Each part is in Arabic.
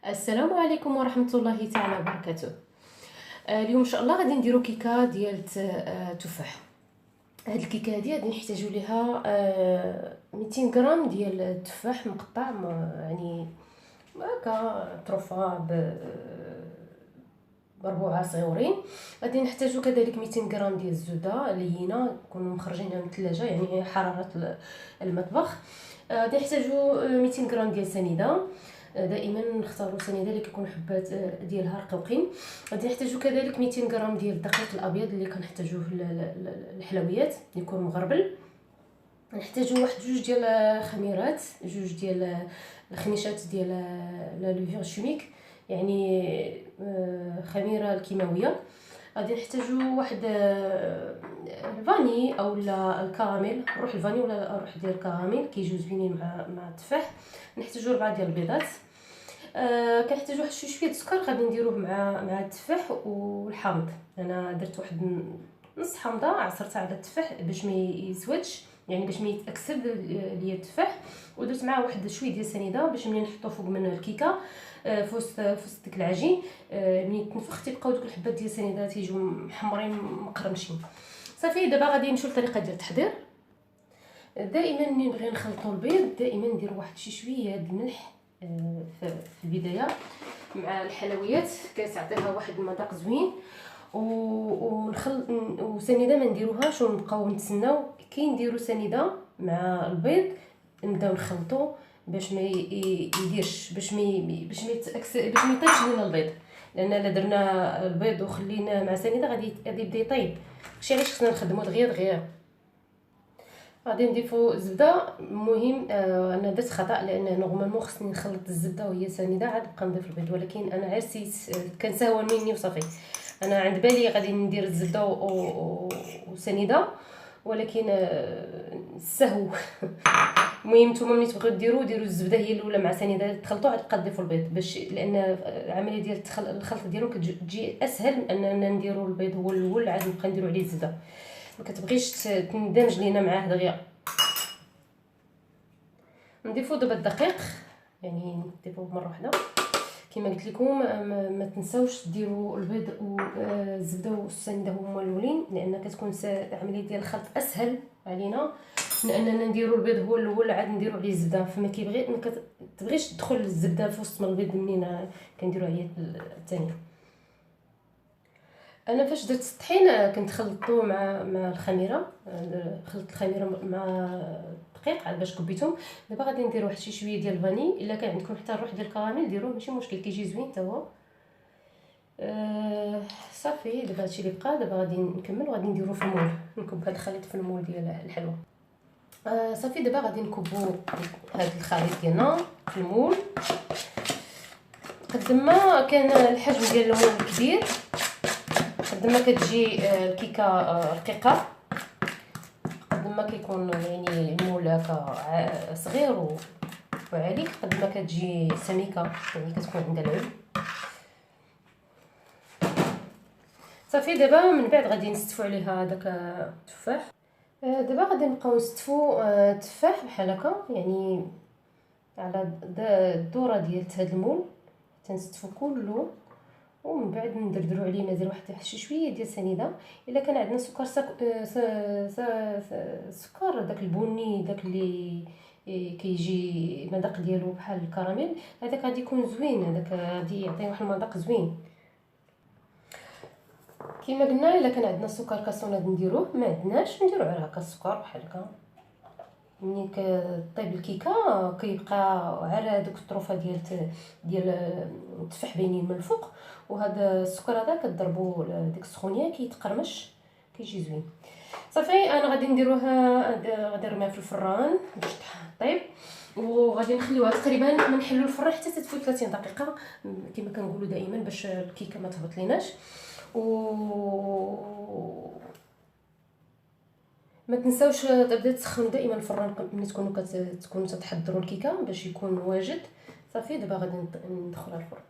السلام عليكم ورحمة الله تعالى وبركاته. اليوم ان شاء الله غادي نديرو كيكه ديال تفاح. هاد الكيكه هادي غادي نحتاجو ليها 200 غرام ديال التفاح مقطع، يعني هكا طرفه بربوعه صغيورين. غادي نحتاجو كذلك 200 غرام ديال الزبده لينه نكونوا مخرجينها من الثلاجه، يعني حراره المطبخ. غادي نحتاجو 200 غرام ديال سنيده، دائما نختاروا سنيده اللي كيكون حبات ديالها رقيقين. غادي نحتاجو كذلك 200 غرام ديال الدقيق الابيض اللي كنحتاجوه للحلويات يكون مغربل. نحتاجو واحد جوج ديال خميرات، جوج ديال الخميشات ديال لا لوفير شوميك، يعني خميره الكيماويه. غادي نحتاجو واحد الفاني او الكراميل، روح الفاني ولا روح ديال الكراميل كيجيو زوينين مع التفاح. نحتاجو 4 ديال البيضات. كنحتاجو واحد شويه السكر غادي نديروه مع التفاح والحامض. انا درت واحد نص حامضه عصرتها على التفاح باش ما يسودش، يعني باش ما يتاكسد ليا التفاح، ودرت معاه واحد شويه ديال سنيده باش ملي نحطو فوق من الكيكه في وسط ديك العجين ملي تنفخ تيبقاو دوك الحبات ديال السنيده تيجيو محمرين مقرمشين. صافي دابا غادي نمشيو للطريقه ديال التحضير. دائما ملي نبغي نخلطوا البيض دائما ندير واحد شويه د الملح في البدايه مع الحلويات، كتعطيها واحد المذاق زوين. ونخلط وسنيده ما نديروهاش ونبقاو نتسناو كي نديرو سنيده مع البيض، نبداو نخلطو باش ما يديرش، باش ما يطيبش لينا البيض، لان الا درنا البيض وخليناه مع سنيده غادي يبدا يطيب. داكشي علاش خصنا نخدمو دغيا. غادي نضيفو الزبده. المهم انا درت خطا، لان نورمالمون خصني نخلط الزبده وهي سنيده عاد نبقى نضيف البيض، ولكن انا عرسيت كان سهوا مني وصافي. انا عند بالي غادي ندير الزبده وسنيده، ولكن سهو. المهم نتوما ملي تبغيو ديروا الزبده هي الاولى مع سنيده تخلطوا، عاد تبقى تضيفوا البيض، باش لان العمليه ديال الخلط ديالهم كتجي اسهل من اننا نديروا البيض هو الاول عاد نبقى نديروا عليه الزبده، ما كتبغيش تندمج لينا معاه دغيا. نضيفوا دابا الدقيق، يعني نضيفوه مره واحده كما قلت لكم. ما تنساوش ديروا البيض والزبده والسنيده هما الاولين، لان كتكون العمليه ديال الخلط اسهل علينا من اننا نديروا البيض هو الاول عاد نديروا عليه الزبده. فما كيبغي ما كتبغيش تدخل الزبده في وسط من البيض منين كنديروا عليه الثانيه. انا فاش درت الطحين كنت خلطته مع الخميره، خلطت الخميره مع الدقيق عاد باش كبيتهم. دابا غادي ندير واحد شويه ديال الفاني، الا كان عندكم حتى الروح ديال الكراميل ديروه ماشي مشكل، كيجي زوين حتى هو. صافي دابا هادشي اللي بقى. دابا غادي نكمل وغادي نديرو في المول، نكب هاد الخليط في المول ديال الحلوى. صافي دابا غادي نكبو هاد الخليط ديالنا في المول. قد ما كان الحجم ديال المول كبير قد ما كتجي الكيكه رقيقه، قد ما كيكون يعني المول هكا صغير وعليك قد ما كتجي سميكه، يعني كتكون عندها العلو. صافي دابا من بعد غادي نستفوا عليها داك التفاح. دابا غادي نبقاو نستفوا التفاح بحال هكا، يعني على الدوره ديال هذا المول تنستفوا كله، ومن بعد ندردروا عليه مازال واحد شويه ديال سنيده. الا كان عندنا سكر سكر داك البني داك اللي كيجي المذاق ديالو بحال الكراميل، هذاك غادي يكون زوين، هذاك غادي يعطي واحد المذاق زوين. كما قلنا الا كان عندنا السكر كاسوناد نديروه، ما عندناش نديرو على هكا السكر بحال هكا. ملي كطيب الكيكه كيبقى غير دوك الطروفه ديال التفاح باينين من الفوق، وهذا السكر هذا كضربوا ديك السخونيه كيتقرمش كيجي زوين. صافي انا غادي نديروها، غادي نرميها في الفران باش طيب، وغادي نخليوها تقريبا ما نحلوا الفران حتى تتفوت 30 دقيقه كما كنقولوا دائما باش الكيكه ما تهبط ليناش. ما تنساوش تبدا تسخنوا دائما الفران ملي تكونوا تحضروا الكيكه باش يكون واجد. صافي دابا غادي ندخلها الفرن.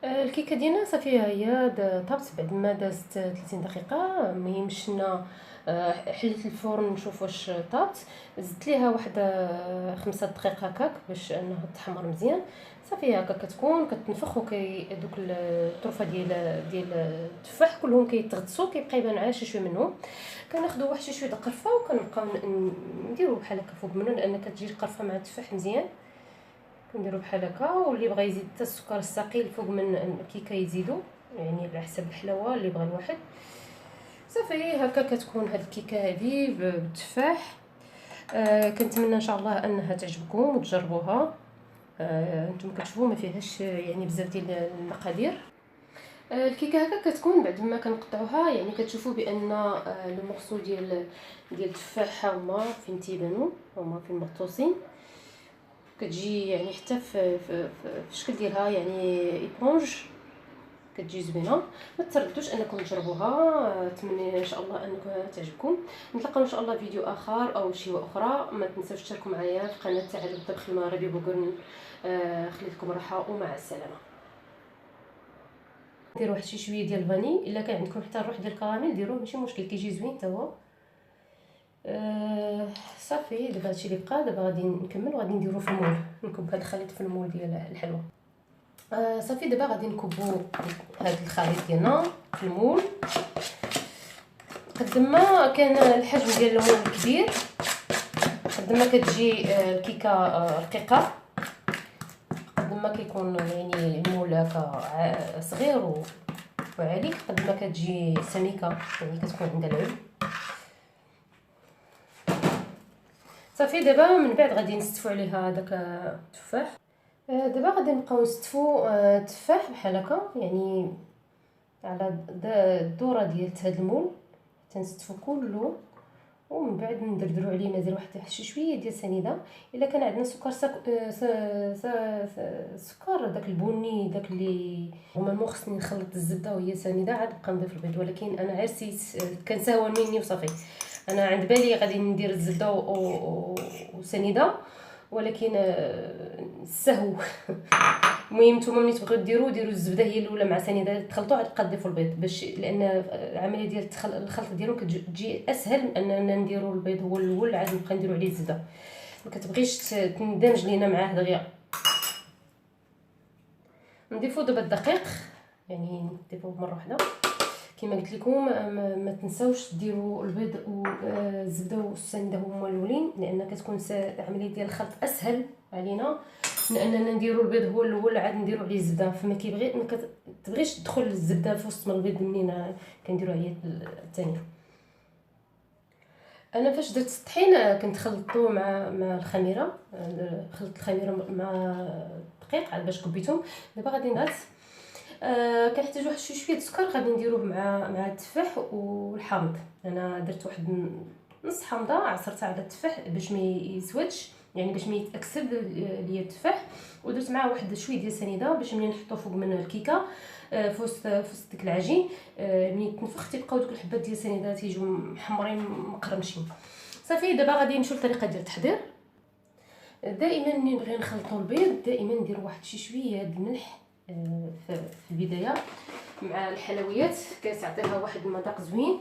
الكيكه ديالنا صافي هي طابت بعد ما دازت 30 دقيقه. المهم شنا حليت الفرن نشوف واش طابت، زدت ليها واحد 5 دقائق هكاك باش انها تحمر مزيان. صافي هكا كتكون كتنفخ دوك الطرفه ديال التفاح كلهم كيتغطسوا، كيبقى يبان عا شي شويه منهم. كناخذوا واحد شي شويه د القرفه وكنبقاو نديروا بحال هكا فوق منه، لان كتجي القرفه مع التفاح مزيان. كنديروا بحال هكا، واللي بغى يزيد حتى السكر الثقيل فوق من الكيكه يزيدوا، يعني على حسب الحلاوه اللي بغى الواحد. صافي هكا كتكون هاد الكيكه هذه بالتفاح. كنتمنى ان شاء الله انها تعجبكم وتجربوها. انتم كتشوفوا ما فيهاش يعني بزاف ديال المقادير. الكيكه هكا كتكون بعد ما كنقطعوها، يعني كتشوفوا بان لو مورسو ديال التفاح هما فين تيبانوا، هما فين مغطوسين. كتجي يعني حتى في الشكل ديالها يعني ايبونج، كتجي زوينه. ما تردوش انكم تجربوها. اتمنى ان شاء الله انكم تعجبكم. نتلاقاو ان شاء الله فيديو اخر او شي اخرى. ما تنساوش تشتركوا معايا في قناه تعلم الطبخ المغربي بوغرن. خليتكم راحه ومع السلامه. ندير واحد شي شويه ديال الفاني، الا كان عندكم حتى الروح ديال الكراميل ديروه ماشي مشكل، كيجي زوين حتى هو. صافي دابا هادشي اللي بقى. دابا غادي نكمل وغادي نديرو في المول، نكب هاد الخليط في المول ديال الحلوى. صافي دابا غادي نكبو هاد الخليط ديالنا في المول. قد ما كان الحجم ديال المول كبير قد ما كتجي الكيكه رقيقه، قد ما كيكون يعني المول هكا صغير وعالي قد ما كتجي سميكه، يعني كتكون عندها العلو. صافي دابا من بعد غادي نستفوا عليها داك التفاح. دابا غادي نبقاو نستفوا التفاح بحال هكا، يعني على الدوره ديال هذا المول تنستفوا كله، ومن بعد ندردروا عليه مازال واحد شي شويه ديال سنيده. الا كان عندنا سكر سكر داك البني داك اللي هما مو خصني نخلط الزبده وهي سنيده عاد نبقى نضيف البيض، ولكن انا عرسيت كنساهو مني وصافي. انا عند بالي غادي ندير الزبده وسنيده، ولكن السهو. المهم نتوما ملي تبغيو ديروا الزبده هي الاولى مع سنيده تخلطوا، عاد تبقى تضيفوا البيض، باش لان العمليه ديال الخلط ديالو كتجي اسهل من اننا نديروا البيض هو الاول عاد نبقى نديروا عليه الزبده. ما كتبغيش تندمج لينا معاه دغيا. نضيفوا دابا الدقيق، يعني نضيفوه مره واحده كما قلت لكم. ما تنساوش ديروا البيض والزبده والسنيده هما الاولين، لان كتكون عمليه ديال الخلط اسهل علينا من اننا نديروا البيض هو الاول عاد نديروا عليه الزبده. فما كيبغي ما كتبغيش تدخل الزبده في وسط البيض منين كنديروها هي الثانيه. انا فاش درت الطحين كنت خلطته مع الخميره، خلطت الخميره مع الدقيق عاد باش كبيتهم. دابا غادي نغرس. كنحتاج واحد شويه السكر غادي نديروه مع التفاح والحامض. انا درت واحد نص حامضه عصرتها على التفاح باش ما يسودش، يعني باش ما يتاكسد ليا التفاح، ودرت معاه واحد شويه ديال سنيده باش ملي نحطو فوق من الكيكه في وسط ديك العجين ملي تنفخ تيبقاو دوك الحبات ديال السنيده تيجيو محمرين مقرمشين. صافي دابا غادي نمشيو للطريقه ديال التحضير. دائما ملي نبغي نخلطوا البيض دائما ندير واحد شي شويه د الملح في البدايه مع الحلويات، كتعطيها واحد المذاق زوين.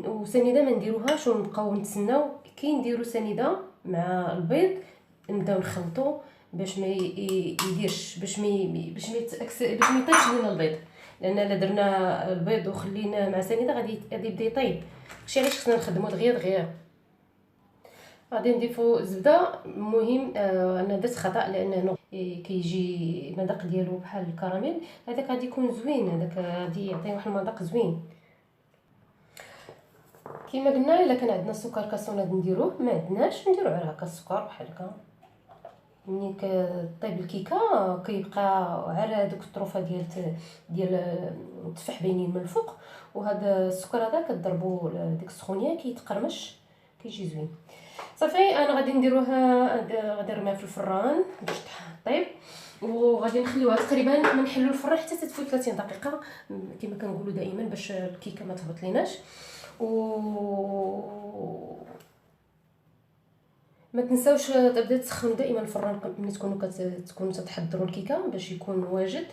وسنيده ما نديروهاش ونبقاو نتسناو كي نديرو سنيده مع البيض نبداو نخلطو باش ما يديرش باش ما يطيبش لينا البيض، لان الا درنا البيض وخليناه مع سنيده غادي يبدا يطيب. داكشي علاش خصنا نخدمو دغيا. غادي نضيفو الزبده. المهم انا درت خطا لانه كيجي المذاق ديالو بحال الكراميل، هذاك غادي يكون زوين، هذاك غادي يعطي واحد المذاق زوين. كما قلنا الا كان عندنا السكر كاسوناد نديروه، ما عندناش نديرو على هكا السكر بحال هكا. ملي كطيب الكيكه كيبقى على دوك الطروفه ديال التفاح باينين من الفوق، وهذا السكر هذا كضربوا ديك السخونيه كيتقرمش كيجي زوين. صافي انا غادي نديروها غادي نرميها في الفران باش طيب، وغادي نخليوها تقريبا ما نحلوا الفران حتى تدفو 30 دقيقه كما كنقولوا دائما باش الكيكه ما تهبط ليناش. ما تنساوش تبدا تسخنوا دائما الفران ملي تكونوا تحضروا الكيكه باش يكون واجد.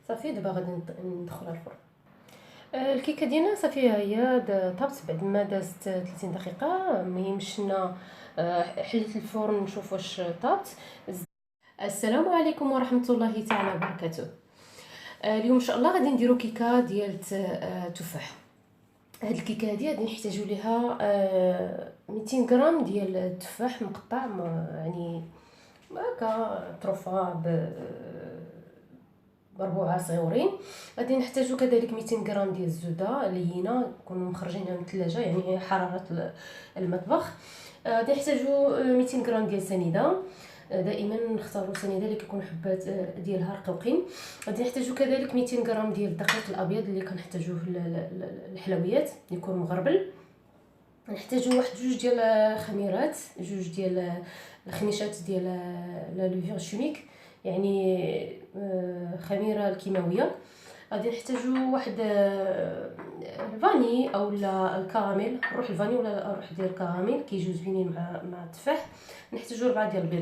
صافي دابا غادي ندخلها الفرن. الكيكه ديالنا صافي هي طابت بعد ما دازت 30 دقيقه. المهم شنا حليت الفرن نشوف واش طابت. السلام عليكم ورحمة الله تعالى وبركاته. اليوم ان شاء الله غادي نديرو كيكه ديال تفاح. هاد الكيكه هادي غادي نحتاجو ليها 200 غرام ديال التفاح مقطع، يعني هكا طرفه بربوعه صغيورين. غادي نحتاجو كذلك 200 غرام ديال الزبده لينه نكونوا مخرجينها من الثلاجه، يعني حراره المطبخ. غادي نحتاجو 200 غرام ديال سنيده، دائما نختاروا سنيده اللي كيكون حبات ديالها رقيقين. غادي نحتاجو كذلك 200 غرام ديال الدقيق الابيض اللي كنحتاجوه الحلويات يكون مغربل. نحتاجو واحد جوج ديال خميرات، جوج ديال الخميشات ديال لا لوفير شوميك، يعني خميره الكيماويه. غادي نحتاجو واحد الفاني او الكراميل، روح الفاني ولا روح ديال الكراميل كيجيو زوينين مع التفاح. نحتاجو 4 ديال البيض.